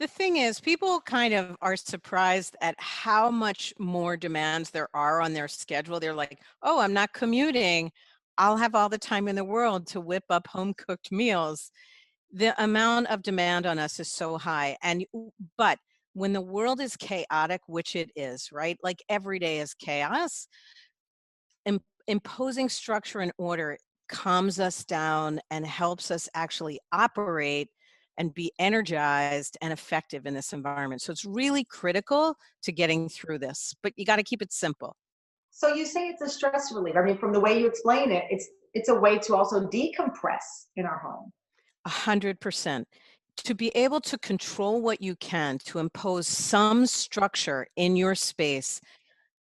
The thing is, people kind of are surprised at how much more demands there are on their schedule. They're like, oh, I'm not commuting. I'll have all the time in the world to whip up home cooked meals. The amount of demand on us is so high. But when the world is chaotic, which it is, right? Like every day is chaos, imposing structure and order calms us down and helps us actually operate and be energized and effective in this environment. So it's really critical to getting through this, but you got to keep it simple. So you say it's a stress reliever. I mean, from the way you explain it, it's a way to also decompress in our home. 100%. To be able to control what you can, to impose some structure in your space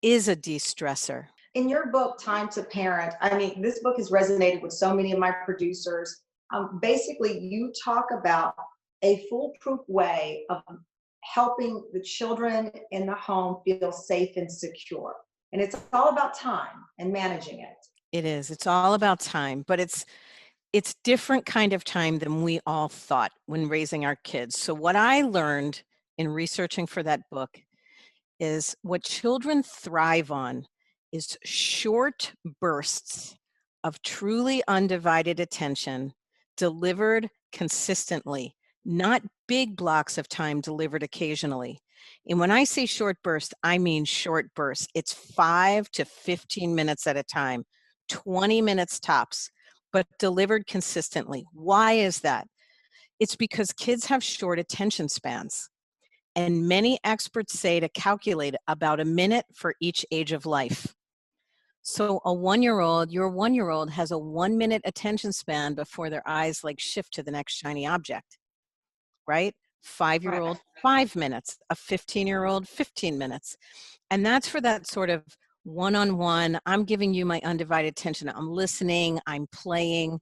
is a de-stressor. In your book, Time to Parent, I mean, this book has resonated with so many of my producers. Basically, you talk about a foolproof way of helping the children in the home feel safe and secure. And it's all about time and managing it. It is. It's all about time, but it's different kind of time than we all thought when raising our kids. So what I learned in researching for that book is what children thrive on is short bursts of truly undivided attention delivered consistently, not big blocks of time delivered occasionally. And when I say short burst, I mean short bursts. It's 5 to 15 minutes at a time, 20 minutes tops, but delivered consistently. Why is that? It's because kids have short attention spans. And many experts say to calculate about a minute for each age of life. So your 1-year-old has a 1-minute attention span before their eyes like shift to the next shiny object, right? 5-year-old, 5 minutes, a 15-year-old, 15 minutes. And that's for that sort of one-on-one, I'm giving you my undivided attention. I'm listening, I'm playing.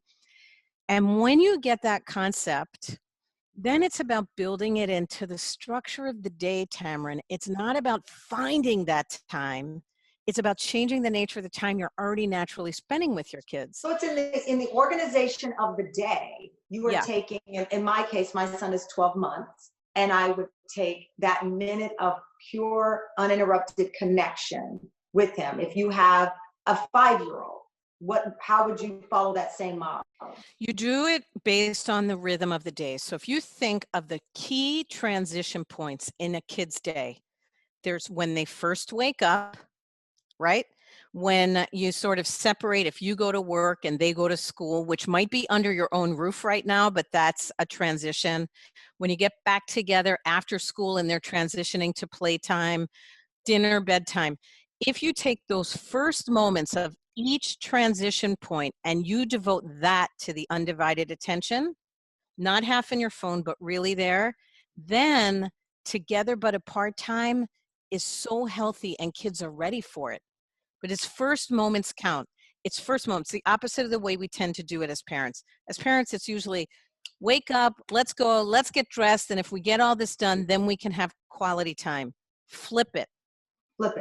And when you get that concept, then it's about building it into the structure of the day, Tamron. It's not about finding that time. It's about changing the nature of the time you're already naturally spending with your kids. So it's in the organization of the day. You were taking, in my case, my son is 12 months, and I would take that minute of pure, uninterrupted connection with him. If you have a 5-year-old, how would you follow that same model? You do it based on the rhythm of the day. So if you think of the key transition points in a kid's day, there's when they first wake up, right? When you sort of separate, if you go to work and they go to school, which might be under your own roof right now, but that's a transition. When you get back together after school and they're transitioning to playtime, dinner, bedtime. If you take those first moments of each transition point and you devote that to the undivided attention, not half in your phone, but really there, then together but apart time is so healthy and kids are ready for it. But it's first moments count. It's first moments, the opposite of the way we tend to do it as parents. As parents, it's usually wake up, let's go, let's get dressed. And if we get all this done, then we can have quality time. Flip it.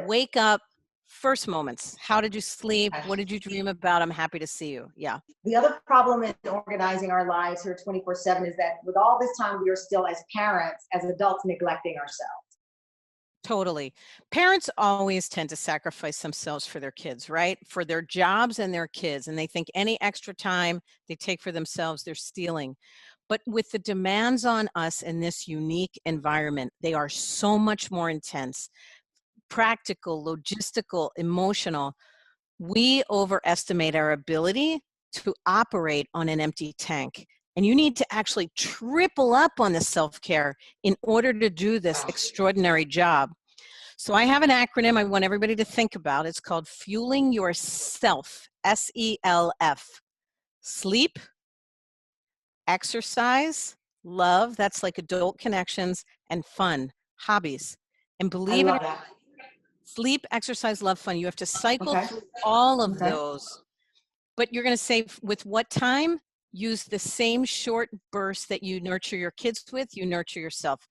Wake up, first moments. How did you sleep? What did you dream about? I'm happy to see you. Yeah. The other problem in organizing our lives here 24/7 is that with all this time, we are still, as parents, as adults, neglecting ourselves. Totally. Parents always tend to sacrifice themselves for their kids, right? For their jobs and their kids. And they think any extra time they take for themselves, they're stealing. But with the demands on us in this unique environment, they are so much more intense. Practical, logistical, emotional, we overestimate our ability to operate on an empty tank. And you need to actually triple up on the self-care in order to do this extraordinary job. So I have an acronym I want everybody to think about. It's called Fueling Yourself, SELF. Sleep, exercise, love, that's like adult connections, and fun, hobbies. And believe it or not, sleep, exercise, love, fun. You have to cycle through all of those. But you're going to say with what time? Use the same short burst that you nurture your kids with, you nurture yourself.